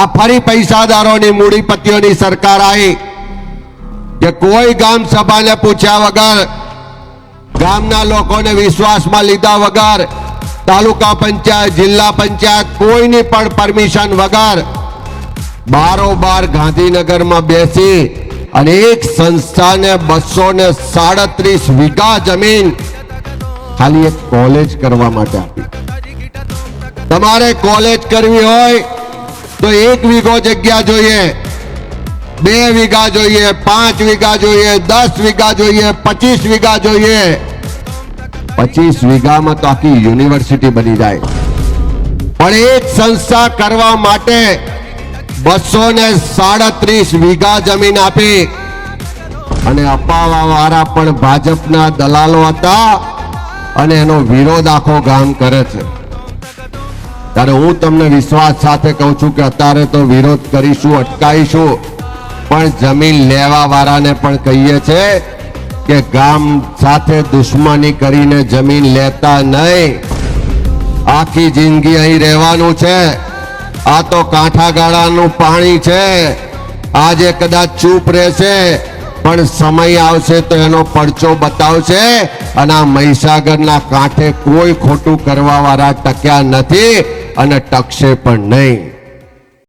આ ફરી પૈસાદારોની મૂડીપતિઓની સરકાર આવી કે કોઈ ગામ સભાને પૂછ્યા વગર, ગામના લોકોને વિશ્વાસમાં લીધા વગર, તાલુકા પંચાયત, જિલ્લા પંચાયત કોઈની પણ પરમિશન વગર બારોબાર ગાંધીનગરમાં બેસી અને એક સંસ્થાને 237 વીઘા જમીન ખાલી એક કોલેજ કરવા માટે આપી. તમારે કોલેજ કરવી હોય તો 1 વીઘો જગ્યા જોઈએ, 2 વીઘા જોઈએ, 5 વીઘા જોઈએ, 10 વીઘા જોઈએ, 25 વીઘા જોઈએ. 25 વીઘામાં તો આખી યુનિવર્સિટી બની જાય. પણ એક સંસ્થા કરવા માટે 237 વીઘા જમીન આપી અને અપાવવા વાળા પણ ભાજપના દલાલો હતા અને એનો વિરોધ આખો ગામ કરે છે. ત્યારે હું તમને વિશ્વાસ સાથે કહું છું કે અત્યારે તો વિરોધ કરીશું, અટકાઈશું, પણ જમીન લેવા વાળાને પણ કહીએ છે કે ગામ સાથે દુશ્મની કરીને જમીન લેતા નહીં. આખી જિંદગી અહીં રહેવાનું છે. આ તો કાંઠાગાળાનું પાણી છે. આજે કદાચ ચૂપ રહેશે પણ સમય આવશે તો એનો પડચો બતાવશે. અને આ મહીસાગરના કાંઠે કોઈ ખોટું કરવા વાળા ટક્યા નથી અને ટકશે પણ નહીં.